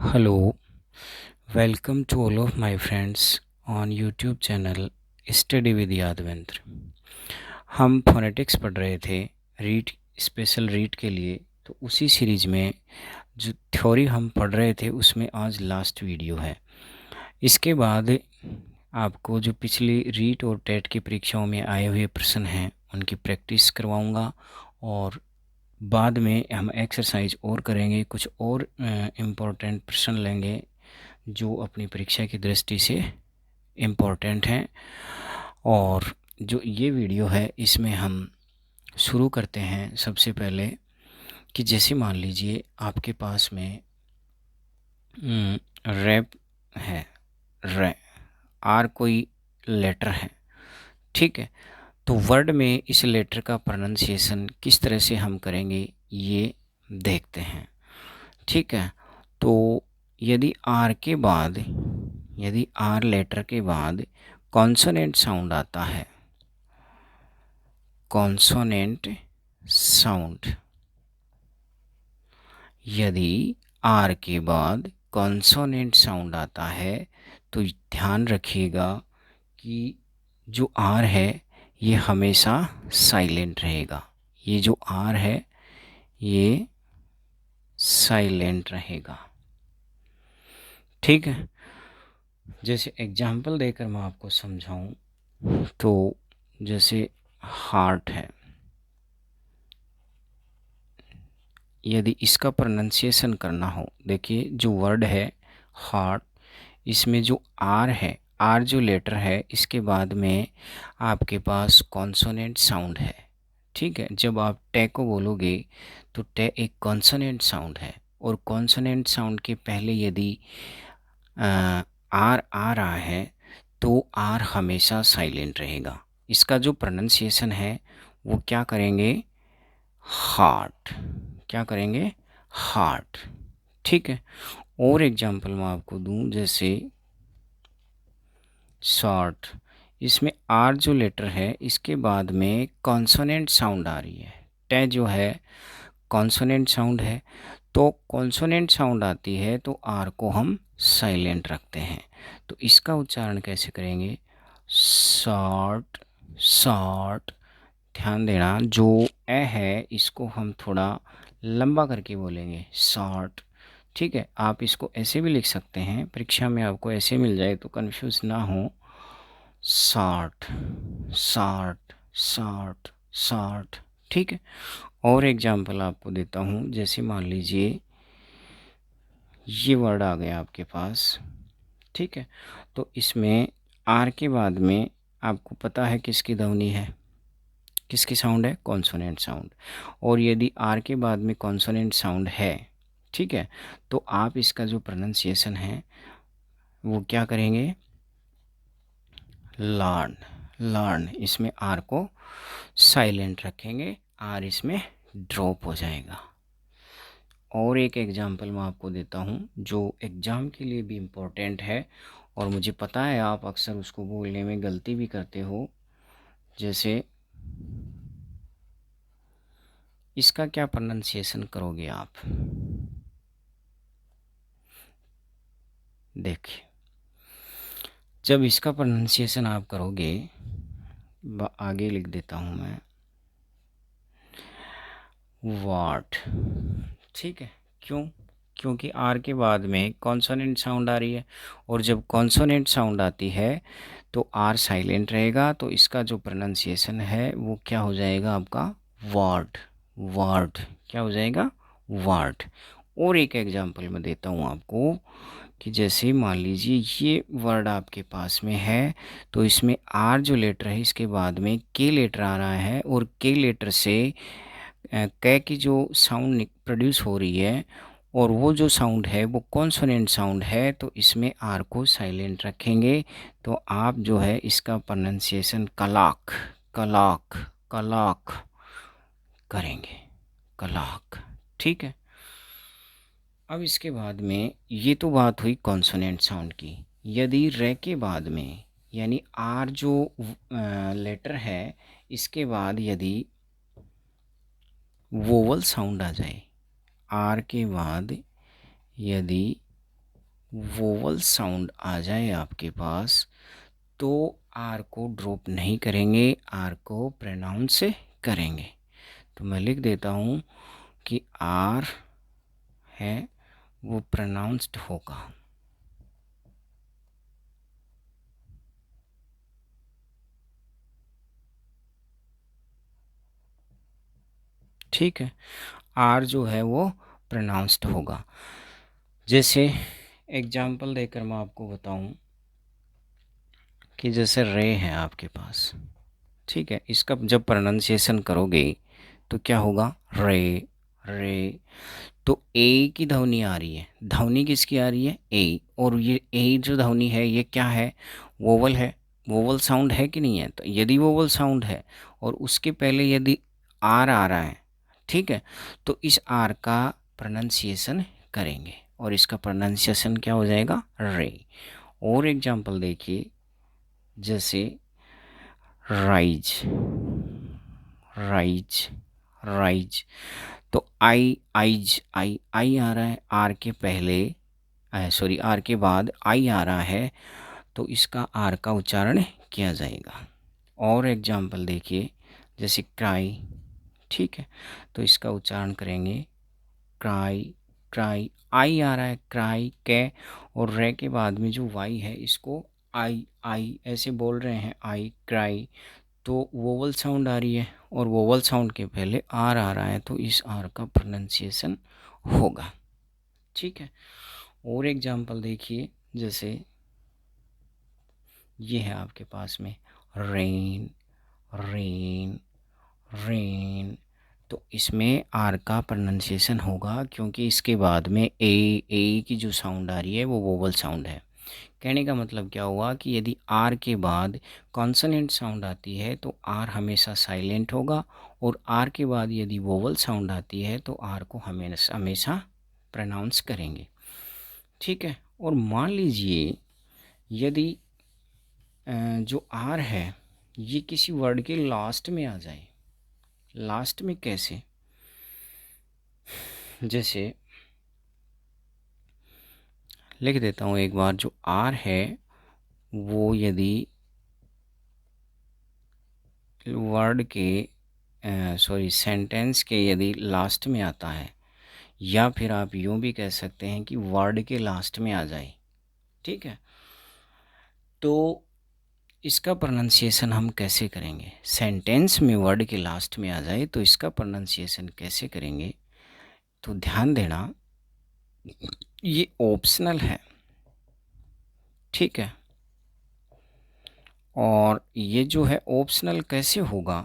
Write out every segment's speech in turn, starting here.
Hello, welcome to all of my friends on YouTube channel Study with Yadavindra. हम phonetics पढ़ रहे थे read special read के लिए, तो उसी सीरीज में जो थ्योरी हम पढ़ रहे थे उसमें आज लास्ट वीडियो है। इसके बाद आपको जो पिछली रीट और टेट की परीक्षाओं में आए हुए प्रश्न हैं उनकी प्रैक्टिस करवाऊंगा और बाद में हम एक्सरसाइज और करेंगे, कुछ और इम्पोर्टेंट प्रश्न लेंगे जो अपनी परीक्षा की दृष्टि से इम्पोर्टेंट हैं। और जो ये वीडियो है इसमें हम शुरू करते हैं सबसे पहले कि जैसे मान लीजिए आपके पास में रैप है, रै आर कोई लेटर है, ठीक है। तो वर्ड में इस लेटर का प्रोनाउंसिएशन किस तरह से हम करेंगे ये देखते हैं, ठीक है। तो यदि आर के बाद, यदि आर लेटर के बाद कॉन्सोनेंट साउंड आता है, कॉन्सोनेंट साउंड, यदि आर के बाद कॉन्सोनेंट साउंड आता है तो ध्यान रखिएगा कि जो आर है ये हमेशा साइलेंट रहेगा। ये जो आर है ये साइलेंट रहेगा, ठीक है। जैसे एग्जाम्पल देकर मैं आपको समझाऊं तो जैसे हार्ट है, यदि इसका प्रोनाउंसिएशन करना हो, देखिए जो वर्ड है हार्ट, इसमें जो आर है, आर जो लेटर है इसके बाद में आपके पास कॉन्सोनेंट साउंड है, ठीक है। जब आप टे को बोलोगे तो टे एक कॉन्सोनेंट साउंड है और कॉन्सोनेंट साउंड के पहले यदि आर आ रहा है तो आर हमेशा साइलेंट रहेगा। इसका जो प्रोनाउंसिएशन है वो क्या करेंगे, हार्ट, क्या करेंगे, हार्ट, ठीक है। और एग्जांपल मैं आपको दूं, जैसे शॉर्ट, इसमें आर जो लेटर है इसके बाद में कॉन्सोनेंट साउंड आ रही है, टे जो है कॉन्सोनेंट साउंड है, तो कॉन्सोनेंट साउंड आती है तो आर को हम साइलेंट रखते हैं। तो इसका उच्चारण कैसे करेंगे, शॉर्ट, शॉर्ट। ध्यान देना जो ए है इसको हम थोड़ा लंबा करके बोलेंगे, शॉर्ट, ठीक है। आप इसको ऐसे भी लिख सकते हैं, परीक्षा में आपको ऐसे मिल जाए तो कंफ्यूज ना हो, शॉर्ट, शॉर्ट, शॉर्ट, शॉर्ट, ठीक है। और एग्जांपल आपको देता हूँ, जैसे मान लीजिए ये वर्ड आ गया आपके पास, ठीक है। तो इसमें आर के बाद में आपको पता है किसकी ध्वनि है, किसकी साउंड है, कॉन्सोनेंट साउंड। और यदि आर के बाद में कॉन्सोनेंट साउंड है, ठीक है, तो आप इसका जो प्रोनाउंसिएशन है वो क्या करेंगे, लर्न, लर्न। इसमें आर को साइलेंट रखेंगे, आर इसमें ड्रॉप हो जाएगा। और एक एग्जांपल मैं आपको देता हूँ जो एग्ज़ाम के लिए भी इम्पोर्टेंट है और मुझे पता है आप अक्सर उसको बोलने में गलती भी करते हो। जैसे इसका क्या प्रोनाउंसिएशन करोगे आप, देखिए जब इसका प्रोनाउंसिएशन आप करोगे, आगे लिख देता हूँ मैं, वाट, ठीक है। क्यों, क्योंकि आर के बाद में कॉन्सोनेंट साउंड आ रही है और जब कॉन्सोनेंट साउंड आती है तो आर साइलेंट रहेगा, तो इसका जो प्रोनाउंसिएशन है वो क्या हो जाएगा आपका, वर्ड, वर्ड, क्या हो जाएगा, वर्ड। और एक एग्जांपल मैं देता हूँ आपको कि जैसे मान लीजिए ये वर्ड आपके पास में है, तो इसमें आर जो लेटर है इसके बाद में के लेटर आ रहा है और के लेटर से कै की जो साउंड प्रोड्यूस हो रही है और वो जो साउंड है वो कॉन्सोनेंट साउंड है, तो इसमें आर को साइलेंट रखेंगे। तो आप जो है इसका प्रोनाउंसिएशन कलाक, कलाक, कलाक करेंगे, कलाक, ठीक है। अब इसके बाद में ये तो बात हुई कॉन्सोनेंट साउंड की। यदि रे के बाद में यानी आर जो लेटर है इसके बाद यदि वोवल साउंड आ जाए, आर के बाद यदि वोवल साउंड आ जाए आपके पास तो आर को ड्रॉप नहीं करेंगे, आर को प्रोनाउंस करेंगे। तो मैं लिख देता हूँ कि आर है वो प्रोनाउंस्ड होगा। ठीक है, आर जो है वो प्रोनाउंस्ड होगा। जैसे एग्जाम्पल देकर मैं आपको बताऊं कि जैसे रे है आपके पास, ठीक है, इसका जब प्रोनाउंसिएशन करोगे तो क्या होगा, रे रे। तो ए की ध्वनि आ रही है, ध्वनि किसकी आ रही है, ए, और ये ए जो ध्वनि है ये क्या है, वोवल है, वोवल साउंड है कि नहीं है। तो यदि वोवल साउंड है और उसके पहले यदि आर आ रहा है, ठीक है, तो इस आर का प्रोनाउंसिएशन करेंगे और इसका प्रोनाउंसिएशन क्या हो जाएगा, रे। और एग्जांपल देखिए, जैसे राइज, राइज, राइज। तो आई, आइज, आई, आई आ रहा है, आर के पहले, सॉरी आर के बाद आई आ रहा है, तो इसका आर का उच्चारण किया जाएगा। और एग्जांपल देखिए, जैसे क्राई, ठीक है, तो इसका उच्चारण करेंगे क्राई, क्राई। आई आ रहा है, क्राई के, और रे के बाद में जो वाई है इसको आई, आई ऐसे बोल रहे हैं, आई क्राई। तो वोवल साउंड आ रही है और वोवल साउंड के पहले आर आ रहा है, तो इस आर का प्रोनाउंसिएशन होगा। ठीक है, और एग्जांपल देखिए, जैसे ये है आपके पास में रेन, रेन, रेन। तो इसमें आर का प्रोनाउंसिएशन होगा क्योंकि इसके बाद में ए की जो साउंड आ रही है वो वोवल साउंड है। कहने का मतलब क्या हुआ कि यदि आर के बाद कॉन्सोनेंट साउंड आती है तो आर हमेशा साइलेंट होगा, और आर के बाद यदि वोवल साउंड आती है तो आर को हमेशा हमेशा प्रोनाउंस करेंगे। ठीक है, और मान लीजिए यदि जो आर है ये किसी वर्ड के लास्ट में आ जाए। लास्ट में कैसे, जैसे लिख देता हूँ एक बार, जो आर है वो यदि वर्ड के सॉरी सेंटेंस के यदि लास्ट में आता है, या फिर आप यूँ भी कह सकते हैं कि वर्ड के लास्ट में आ जाए, ठीक है, तो इसका प्रोनाउंसिएशन हम कैसे करेंगे। सेंटेंस में वर्ड के लास्ट में आ जाए तो इसका प्रोनाउंसिएशन कैसे करेंगे, तो ध्यान देना ये ऑप्शनल है, ठीक है, और ये जो है ऑप्शनल कैसे होगा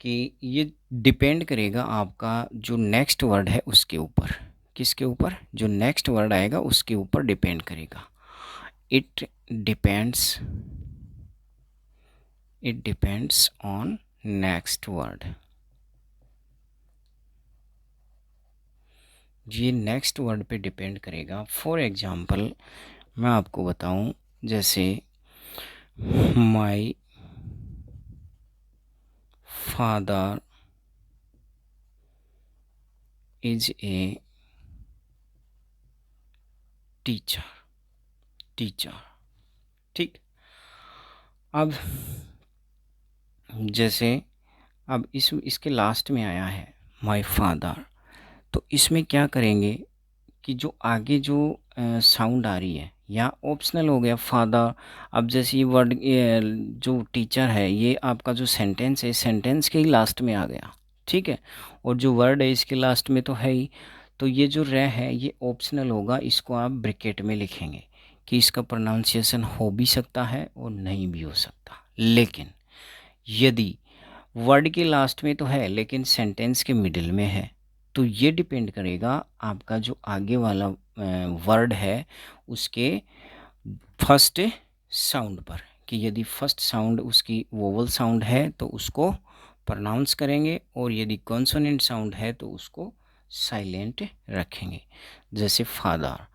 कि ये डिपेंड करेगा आपका जो नेक्स्ट वर्ड है उसके ऊपर। किसके ऊपर, जो नेक्स्ट वर्ड आएगा उसके ऊपर डिपेंड करेगा। It depends, it depends on next word. ये नेक्स्ट वर्ड पे डिपेंड करेगा। फॉर एग्जांपल मैं आपको बताऊं, जैसे my father is a teacher, teacher, ठीक। अब जैसे अब इसके लास्ट में आया है माय फादर, तो इसमें क्या करेंगे कि जो आगे जो साउंड आ रही है, या ऑप्शनल हो गया फादर। अब जैसे ये वर्ड जो टीचर है ये आपका जो सेंटेंस है, सेंटेंस के ही लास्ट में आ गया, ठीक है, और जो वर्ड है इसके लास्ट में तो है ही, तो ये जो रे है ये ऑप्शनल होगा, इसको आप ब्रैकेट में लिखेंगे कि इसका प्रोनाउंसिएशन हो भी सकता है और नहीं भी हो सकता। लेकिन यदि वर्ड के लास्ट में तो है लेकिन सेंटेंस के मिडिल में है, तो ये डिपेंड करेगा आपका जो आगे वाला वर्ड है उसके फर्स्ट साउंड पर, कि यदि फर्स्ट साउंड उसकी वोवल साउंड है तो उसको प्रोनाउंस करेंगे, और यदि कॉन्सोनेंट साउंड है तो उसको साइलेंट रखेंगे। जैसे फादर,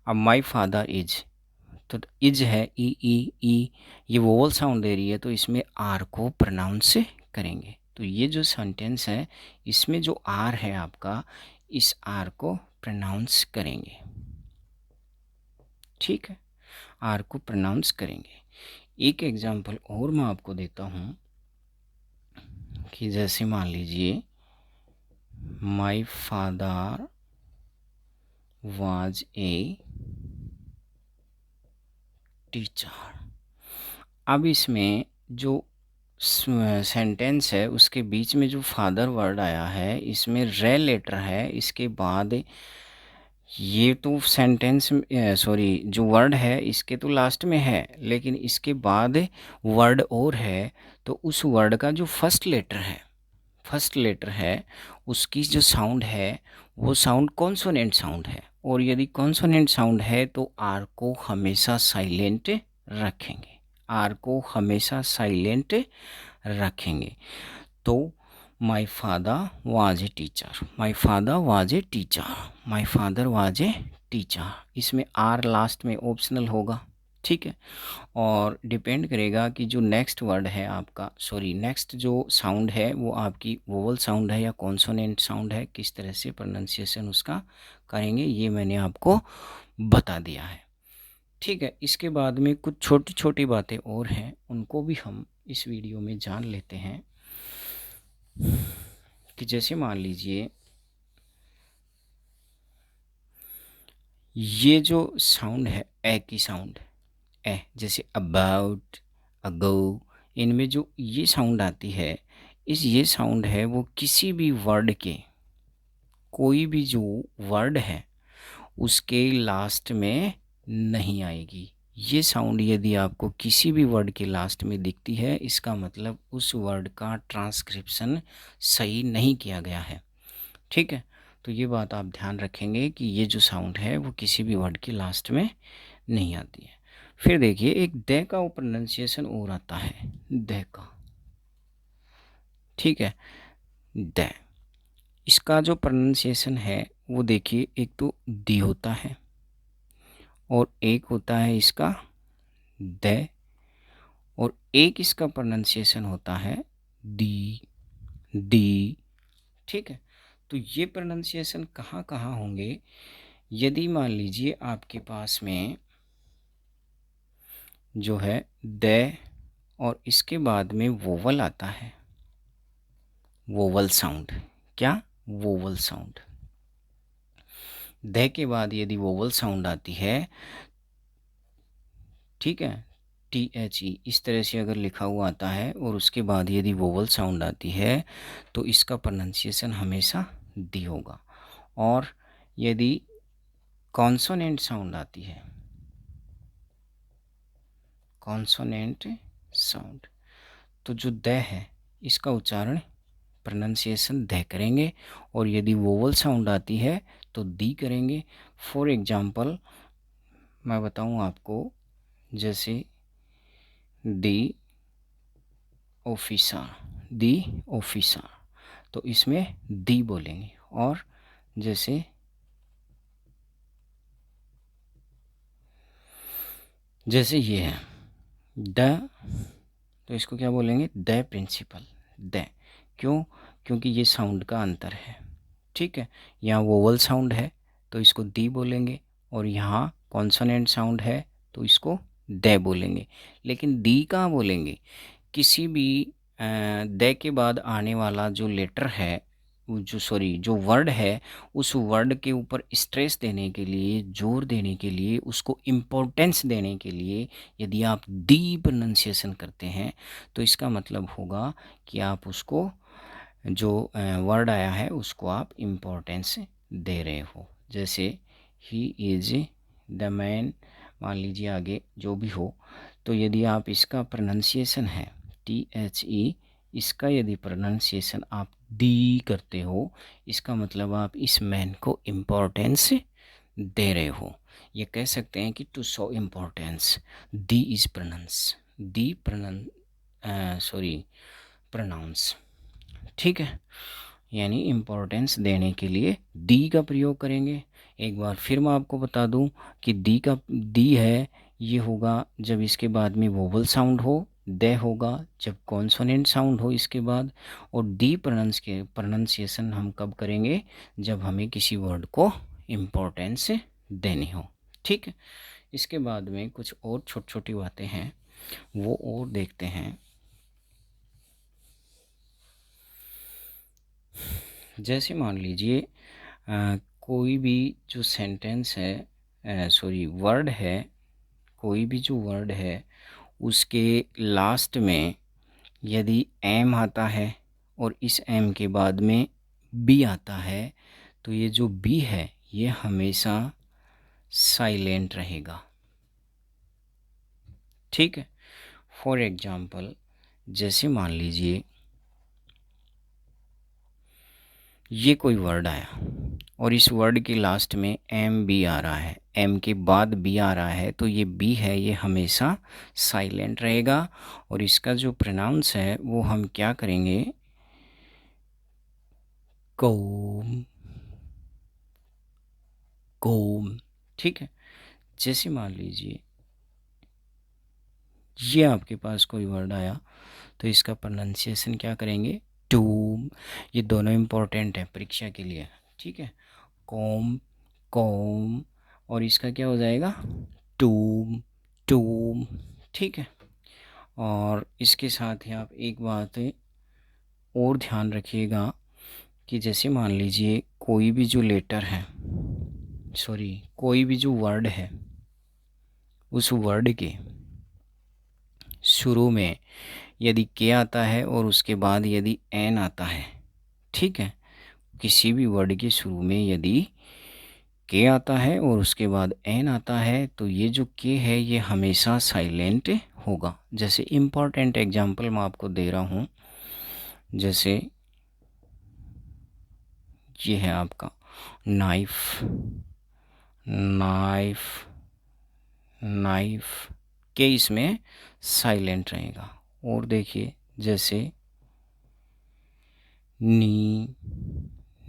अब माय फादर इज, तो इज है ई ई ई, ये वोवल साउंड दे रही है तो इसमें आर को प्रोनाउंस करेंगे। तो ये जो सेंटेंस है इसमें जो आर है आपका, इस आर को प्रोनाउंस करेंगे। ठीक है, आर को प्रोनाउंस करेंगे। एक एग्जांपल और मैं आपको देता हूँ कि जैसे मान लीजिए my father was a teacher. अब इसमें जो सेंटेंस है उसके बीच में जो फादर वर्ड आया है, इसमें रे लेटर है, इसके बाद ये तो सेंटेंस सॉरी जो वर्ड है इसके तो लास्ट में है, लेकिन इसके बाद वर्ड और है, तो उस वर्ड का जो फर्स्ट लेटर है उसकी जो साउंड है वो साउंड कॉन्सोनेंट साउंड है, और यदि कॉन्सोनेंट साउंड है तो आर को हमेशा साइलेंट रखेंगे, आर को हमेशा साइलेंट रखेंगे। तो my father was a teacher, my father was a teacher, my father was a teacher, इसमें आर लास्ट में ऑप्शनल होगा, ठीक है। और डिपेंड करेगा कि जो नेक्स्ट वर्ड है आपका, सॉरी नेक्स्ट जो साउंड है वो आपकी वोवल साउंड है या कॉन्सोनेंट साउंड है, किस तरह से प्रोनाउंसिएशन उसका करेंगे ये मैंने आपको बता दिया है, ठीक है। इसके बाद में कुछ छोटी छोटी बातें और हैं, उनको भी हम इस वीडियो में जान लेते हैं कि जैसे मान लीजिए ये जो साउंड है ए की साउंड, ए जैसे अबाउट, अगो, इनमें जो ये साउंड आती है, ये साउंड है वो किसी भी वर्ड के, कोई भी जो वर्ड है उसके लास्ट में नहीं आएगी। ये साउंड यदि आपको किसी भी वर्ड के लास्ट में दिखती है, इसका मतलब उस वर्ड का ट्रांसक्रिप्शन सही नहीं किया गया है, ठीक है। तो ये बात आप ध्यान रखेंगे कि ये जो साउंड है वो किसी भी वर्ड के लास्ट में नहीं आती है। फिर देखिए एक दे का प्रोनाउंसिएशन और आता है, दे का, ठीक है, दे, इसका जो प्रोनाउंसिएशन है वो देखिए एक तो दी होता है और एक होता है इसका दे, और एक इसका प्रोनाउंसिएशन होता है दी, दी, ठीक है। तो ये प्रोनाउंसिएशन कहाँ कहाँ होंगे, यदि मान लीजिए आपके पास में जो है दे और इसके बाद में वोवल आता है, वोवल साउंड, क्या, वोवल साउंड, दे के बाद यदि वोवल साउंड आती है, ठीक है, THE इस तरह से अगर लिखा हुआ आता है और उसके बाद यदि वोवल साउंड आती है तो इसका प्रोनाउंसिएशन हमेशा दी होगा। और यदि कॉन्सोनेंट साउंड आती है, कॉन्सोनेंट साउंड, तो जो द है इसका उच्चारण प्रोनाउंसिएशन द करेंगे, और यदि वोवल साउंड आती है तो दी करेंगे। फॉर एग्जांपल मैं बताऊं आपको, जैसे दी ऑफिसर, दी ऑफिसर, तो इसमें दी बोलेंगे। और जैसे ये है द, तो इसको क्या बोलेंगे, द प्रिंसिपल, द, क्यों, क्योंकि ये साउंड का अंतर है, ठीक है। यहाँ वोवल साउंड है तो इसको दी बोलेंगे, और यहाँ कॉन्सोनेंट साउंड है तो इसको द बोलेंगे। लेकिन दी कहाँ बोलेंगे, किसी भी द के बाद आने वाला जो लेटर है, जो वर्ड है, उस वर्ड के ऊपर स्ट्रेस देने के लिए, जोर देने के लिए, उसको इम्पोर्टेंस देने के लिए यदि आप दी प्रोनाउंसिएशन करते हैं तो इसका मतलब होगा कि आप उसको, जो वर्ड आया है उसको आप इम्पोर्टेंस दे रहे हो। जैसे ही इज़ द मैन, मान लीजिए आगे जो भी हो, तो यदि आप इसका प्रोनाउंसिएशन है THE, इसका यदि प्रोनाउंसिएशन आप दी करते हो, इसका मतलब आप इस मैन को इम्पोर्टेंस दे रहे हो। ये कह सकते हैं कि to show importance the is pronounce, the pronounce, ठीक है, यानी इम्पोर्टेंस देने के लिए दी का प्रयोग करेंगे। एक बार फिर मैं आपको बता दूं कि दी है ये होगा जब इसके बाद में वोवल साउंड हो, दे होगा जब कॉन्सोनेंट साउंड हो इसके बाद, और दी प्रोनाउंसिएशन हम कब करेंगे, जब हमें किसी वर्ड को इम्पोर्टेंस देनी हो, ठीक है। इसके बाद में कुछ और छोटी छोटी बातें हैं वो और देखते हैं। जैसे मान लीजिए कोई भी जो सेंटेंस है, सॉरी वर्ड है, कोई भी जो वर्ड है उसके लास्ट में यदि एम आता है और इस एम के बाद में बी आता है तो ये जो बी है ये हमेशा साइलेंट रहेगा। ठीक है। फॉर एग्जाम्पल जैसे मान लीजिए ये कोई वर्ड आया और इस वर्ड के लास्ट में एम बी आ रहा है, एम के बाद बी आ रहा है, तो ये बी है ये हमेशा साइलेंट रहेगा। और इसका जो प्रोनाउंस है वो हम क्या करेंगे, कोम, कोम। ठीक है। जैसे मान लीजिए ये आपके पास कोई वर्ड आया तो इसका प्रोनाउंसिएशन क्या करेंगे, टूम। ये दोनों इम्पोर्टेंट है परीक्षा के लिए। ठीक है। कोम, कोम, और इसका क्या हो जाएगा, टूम, टूम। ठीक है। और इसके साथ ही आप एक बात और ध्यान रखिएगा कि जैसे मान लीजिए कोई भी जो लेटर है, सॉरी कोई भी जो वर्ड है उस वर्ड के शुरू में यदि के आता है और उसके बाद यदि एन आता है, ठीक है, किसी भी वर्ड के शुरू में यदि के आता है और उसके बाद एन आता है तो ये जो के है ये हमेशा साइलेंट होगा। जैसे इम्पॉर्टेंट एग्जांपल मैं आपको दे रहा हूँ, जैसे ये है आपका नाइफ, नाइफ, नाइफ, के इसमें साइलेंट रहेगा। और देखिए जैसे नी,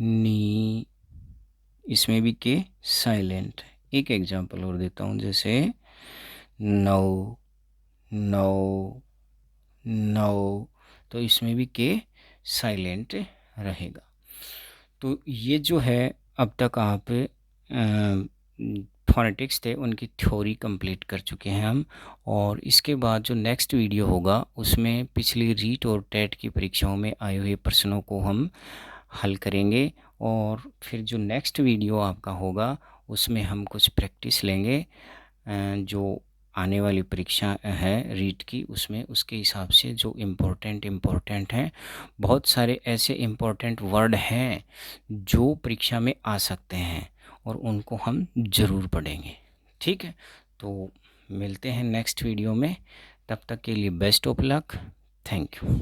नी, इसमें भी के साइलेंट है। एक एग्जांपल और देता हूँ, जैसे नो, नो, नो, तो इसमें भी के साइलेंट रहेगा। तो ये जो है अब तक आप फोनेटिक्स थे उनकी थ्योरी कंप्लीट कर चुके हैं हम। और इसके बाद जो नेक्स्ट वीडियो होगा उसमें पिछली रीट और टेट की परीक्षाओं में आए हुए प्रश्नों को हम हल करेंगे। और फिर जो नेक्स्ट वीडियो आपका होगा उसमें हम कुछ प्रैक्टिस लेंगे जो आने वाली परीक्षा है रीट की, उसमें उसके हिसाब से जो इम्पोर्टेंट हैं। बहुत सारे ऐसे इम्पोर्टेंट वर्ड हैं जो परीक्षा में आ सकते हैं और उनको हम ज़रूर पढ़ेंगे। ठीक है। तो मिलते हैं नेक्स्ट वीडियो में, तब तक के लिए best of luck. Thank you.